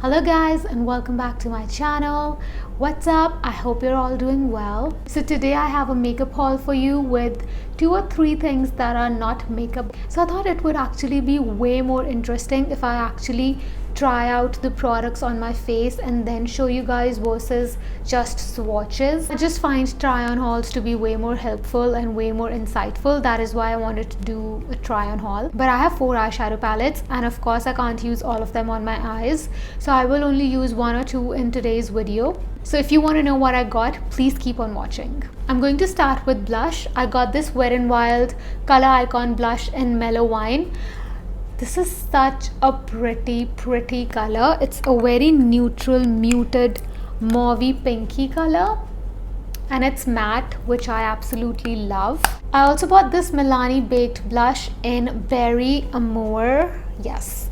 Hello guys and welcome back to my channel. What's up? I hope you're all doing well. So today I have a makeup haul for you with 2 or 3 things that are not makeup. So I thought it would actually be way more interesting if I actually try out the products on my face and then show you guys versus just swatches. I just find try on hauls to be way more helpful and way more insightful. That is why I wanted to do a try on haul. But I have 4 eyeshadow palettes and of course I can't use all of them on my eyes. So I will only use 1 or 2 in today's video. So if you want to know what I got, please keep on watching. I'm going to start with blush. I got this Wet n Wild Color Icon blush in Mellow Wine. This is such a pretty color. It's a very neutral, muted, mauvey pinky color. And it's matte, which I absolutely love. I also bought this Milani Baked blush in Berry Amour. Yes.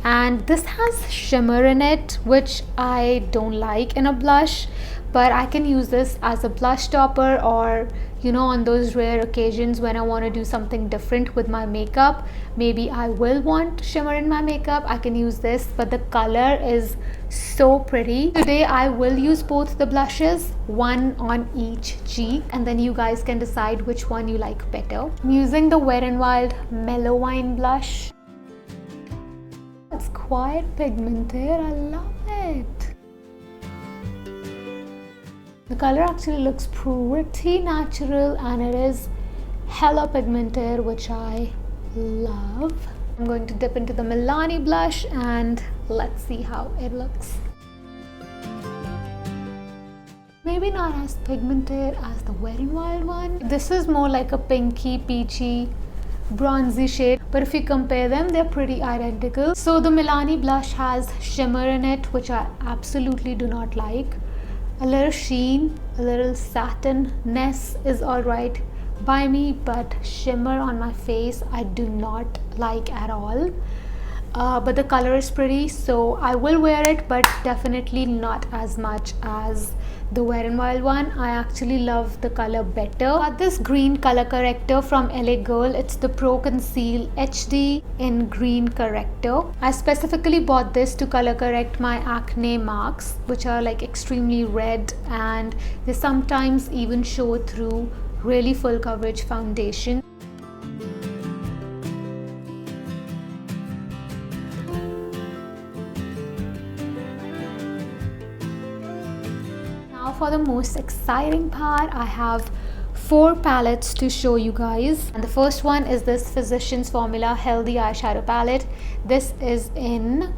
And this has shimmer in it, which I don't like in a blush. But I can use this as a blush topper or, on those rare occasions when I want to do something different with my makeup. Maybe I will want shimmer in my makeup. I can use this, but the color is so pretty. Today I will use both the blushes, one on each cheek, and then you guys can decide which one you like better. I'm using the Wet n Wild Mellow Wine blush. It's quite pigmented. I love it. The color actually looks pretty natural and it is hella pigmented, which I love. I'm going to dip into the Milani blush and let's see how it looks. Maybe not as pigmented as the Wet n Wild one. This is more like a pinky, peachy, bronzy shade, but if you compare them, they're pretty identical. So the Milani blush has shimmer in it, which I absolutely do not like. A little sheen, a little satin-ness is alright by me, but shimmer on my face I do not like at all. But the color is pretty, so I will wear it, but definitely not as much as the Wet n Wild one. I actually love the color better. I got this green color corrector from LA Girl. It's the Pro Conceal HD in green corrector. I specifically bought this to color correct my acne marks, which are like extremely red and they sometimes even show through really full coverage foundation. For the most exciting part, I have 4 palettes to show you guys. And the first one is this Physicians Formula Healthy Eyeshadow Palette. This is in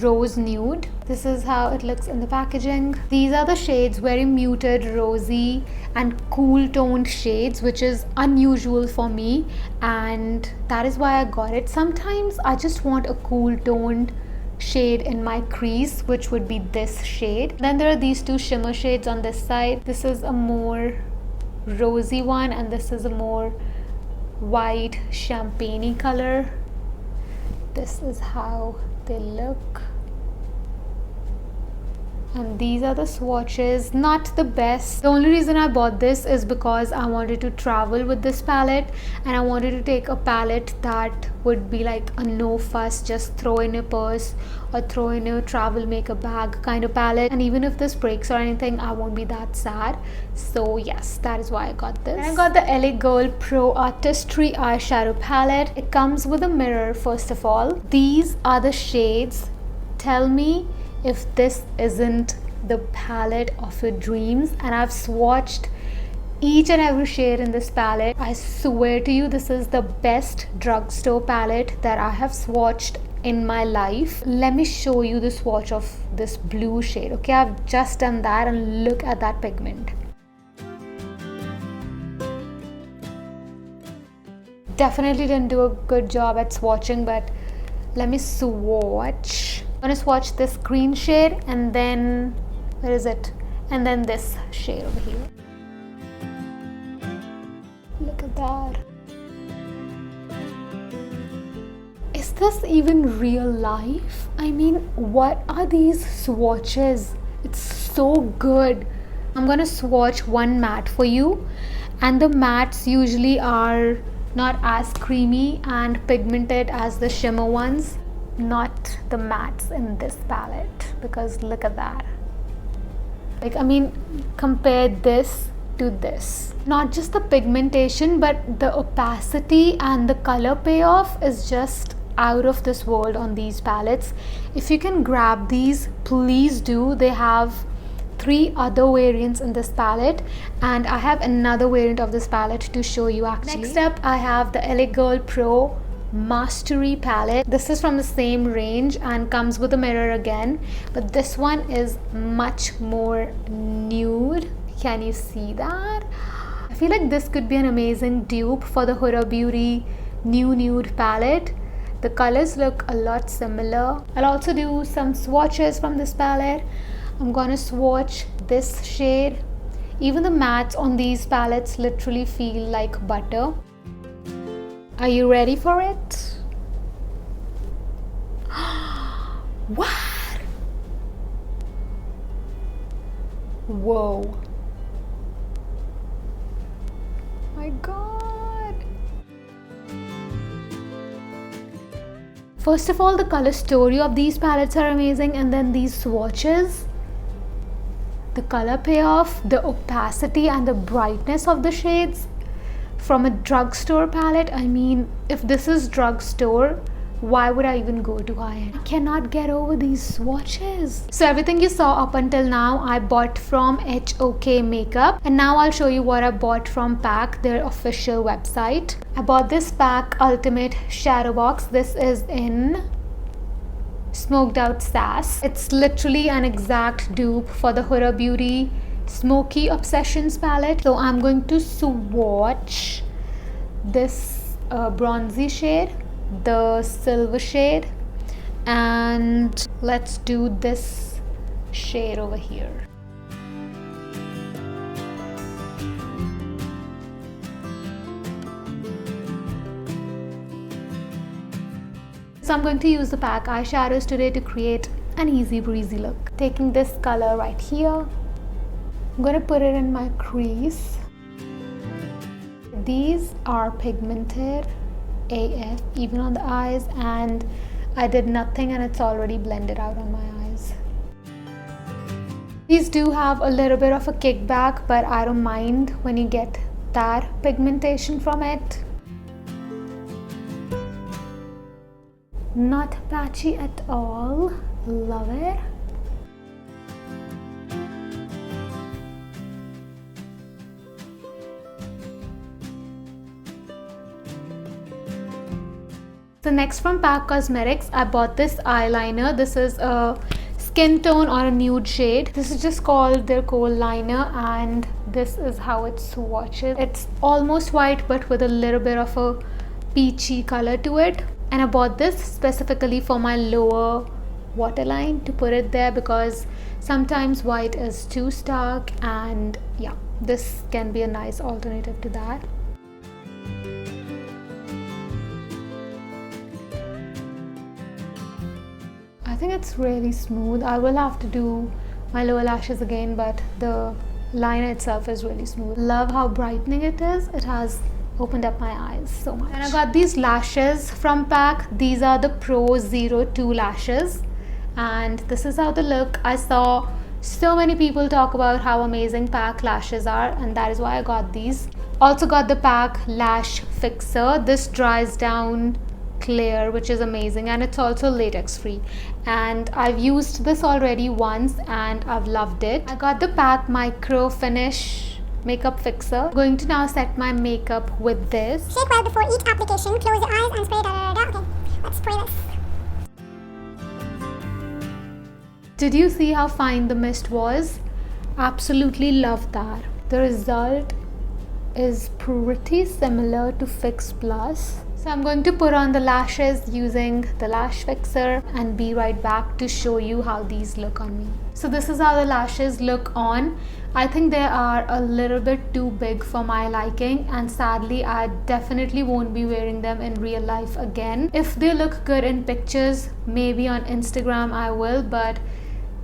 Rose Nude. This is how it looks in the packaging. These are the shades, very muted, rosy and cool toned shades, which is unusual for me, and that is why I got it. Sometimes I just want a cool toned shade in my crease, which would be this shade. Then there are these 2 shimmer shades on this side. This is a more rosy one and this is a more white champagne-y color. This is how they look. And these are the swatches. Not the best. The only reason I bought this is because I wanted to travel with this palette and I wanted to take a palette that would be like a no fuss, just throw in your purse or throw in your travel makeup bag kind of palette, and even if this breaks or anything, I won't be that sad. So yes, that is why I got this. And I got the LA Girl Pro Artistry eyeshadow palette. It comes with a mirror. First of all, these are the shades. Tell me if this isn't the palette of your dreams. And I've swatched each and every shade in this palette. I swear to you, this is the best drugstore palette that I have swatched in my life. Let me show you the swatch of this blue shade. Okay, I've just done that and look at that pigment. Definitely didn't do a good job at swatching, but let me swatch. I'm gonna swatch this green shade and then, where is it? And then this shade over here. Look at that. Is this even real life? I mean, what are these swatches? It's so good. I'm gonna swatch one matte for you, and the mattes usually are not as creamy and pigmented as the shimmer ones. not the mattes in this palette, because look at that. Like, I mean, compare this to this. Not just the pigmentation, but the opacity and the color payoff is just out of this world on these palettes. If you can grab these, please do. They have 3 other variants in this palette, and I have another variant of this palette to show you actually. Next up, I have the LA Girl Pro Mastery palette. This is from the same range and comes with a mirror again, but this one is much more nude. Can you see that? I feel like this could be an amazing dupe for the Huda Beauty New Nude palette. The colors look a lot similar. I'll also do some swatches from this palette. I'm gonna swatch this shade. Even the mattes on these palettes literally feel like butter. Are you ready for it? What? Whoa. My God. First of all, the color story of these palettes are amazing, and then these swatches, the color payoff, the opacity and the brightness of the shades from a drugstore palette. I mean, if this is drugstore, why would I even go to high-end? I cannot get over these swatches. So everything you saw up until now, I bought from HOK Makeup, and now I'll show you what I bought from PAC, their official website. I bought this PAC Ultimate Shadow Box. This is in Smoked Out Sass. It's literally an exact dupe for the Huda Beauty Smoky Obsessions palette. So I'm going to swatch this bronzy shade, the silver shade, and let's do this shade over here. So I'm going to use the PAC eyeshadows today to create an easy breezy look. Taking this color right here, I'm going to put it in my crease. These are pigmented AF, even on the eyes, and I did nothing and it's already blended out on my eyes. These do have a little bit of a kickback, but I don't mind when you get that pigmentation from it. Not patchy at all. Love it. So next from PAC Cosmetics, I bought this eyeliner. This is a skin tone or a nude shade. This is just called their Kohl liner, and this is how it swatches. It's almost white but with a little bit of a peachy color to it. And I bought this specifically for my lower waterline, to put it there, because sometimes white is too stark, and yeah, this can be a nice alternative to that. I think it's really smooth. I will have to do my lower lashes again, but the liner itself is really smooth. Love how brightening it is. It has opened up my eyes so much. And I got these lashes from PAC. These are the Pro 02 lashes, and this is how they look. I saw so many people talk about how amazing PAC lashes are, and that is why I got these. Also got the PAC Lash Fixer. This dries down clear, which is amazing, and it's also latex free, and I've used this already once and I've loved it. I got the PAC Micro Finish Makeup Fixer. I'm going to now set my makeup with this. Shake well before each application. Close your eyes and spray Okay, let's spray this. Did you see how fine the mist was? Absolutely love that. The result is pretty similar to Fix Plus. So I'm going to put on the lashes using the Lash Fixer and be right back to show you how these look on me. So this is how the lashes look on. I think they are a little bit too big for my liking, and sadly I definitely won't be wearing them in real life again. If they look good in pictures, maybe on Instagram I will, but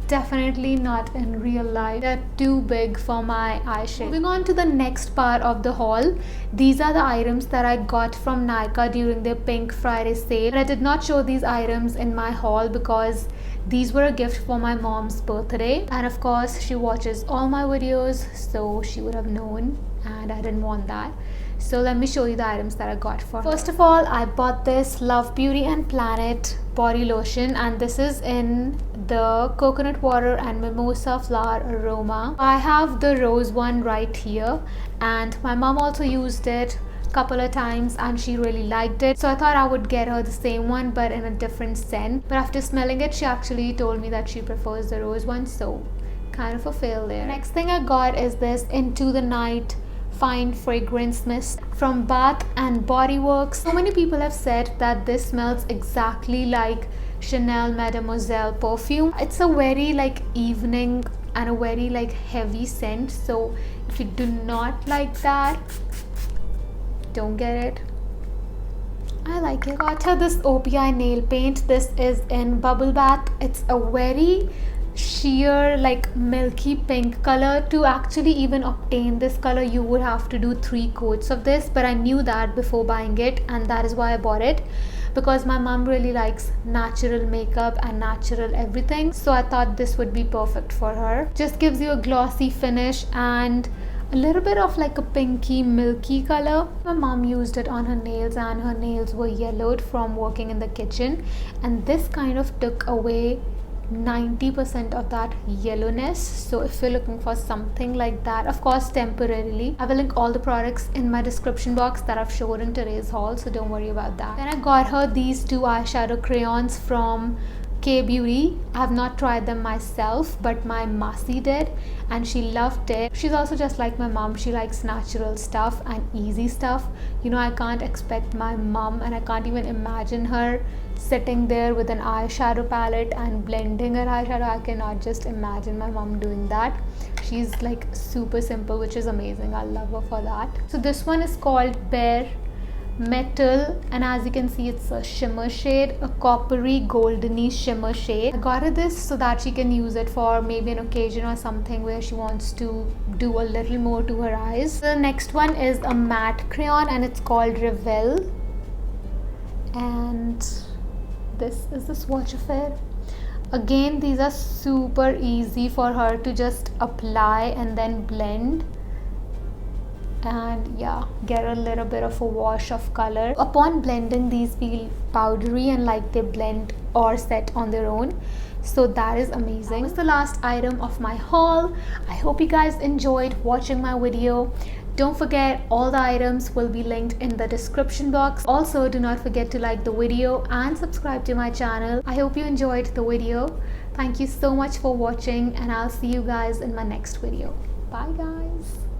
definitely not in real life. They're too big for my eye shape. Moving on to the next part of the haul. These are the items that I got from Nykaa during their Pink Friday sale. But I did not show these items in my haul because these were a gift for my mom's birthday. And of course, she watches all my videos, so she would have known, and I didn't want that. So let me show you the items that I got for her. First of all, I bought this Love Beauty and Planet body lotion, and this is in the coconut water and mimosa flower aroma. I have the rose one right here, and my mom also used it couple of times and she really liked it, so I thought I would get her the same one but in a different scent. But after smelling it, she actually told me that she prefers the rose one, so kind of a fail there. Next thing I got is this Into the Night Fine Fragrance Mist from Bath and Body Works. So many people have said that this smells exactly like Chanel Mademoiselle perfume. It's a very like evening and a very like heavy scent, so if you do not like that, don't get it. I like it. Got her this OPI nail paint. This is in Bubble Bath. It's a very sheer like milky pink color. To actually even obtain this color, you would have to do 3 coats of this, but I knew that before buying it, and that is why I bought it, because my mom really likes natural makeup and natural everything, so I thought this would be perfect for her. Just gives you a glossy finish and a little bit of like a pinky milky color. My mom used it on her nails and her nails were yellowed from working in the kitchen, and this kind of took away 90% of that yellowness. So if you're looking for something like that, of course temporarily, I will link all the products in my description box that I've showed in today's haul, so don't worry about that. Then I got her these 2 eyeshadow crayons from K Beauty. I have not tried them myself, but my Masi did and she loved it. She's also just like my mom. She likes natural stuff and easy stuff. You know, I can't expect my mom, and I can't even imagine her sitting there with an eyeshadow palette and blending her eyeshadow. I cannot just imagine my mom doing that. She's like super simple, which is amazing. I love her for that. So this one is called Bare Metal, and as you can see, it's a shimmer shade, a coppery goldeny shimmer shade. I got her this so that she can use it for maybe an occasion or something where she wants to do a little more to her eyes. The next one is a matte crayon and it's called Revel, and this is the swatch of it. Again, these are super easy for her to just apply and then blend, and yeah, get a little bit of a wash of color. Upon blending, these feel powdery and like they blend or set on their own, so that is amazing. That was the last item of my haul. I hope you guys enjoyed watching my video. Don't forget, all the items will be linked in the description box. Also, do not forget to like the video and subscribe to my channel. I hope you enjoyed the video. Thank you so much for watching, and I'll see you guys in my next video. Bye guys.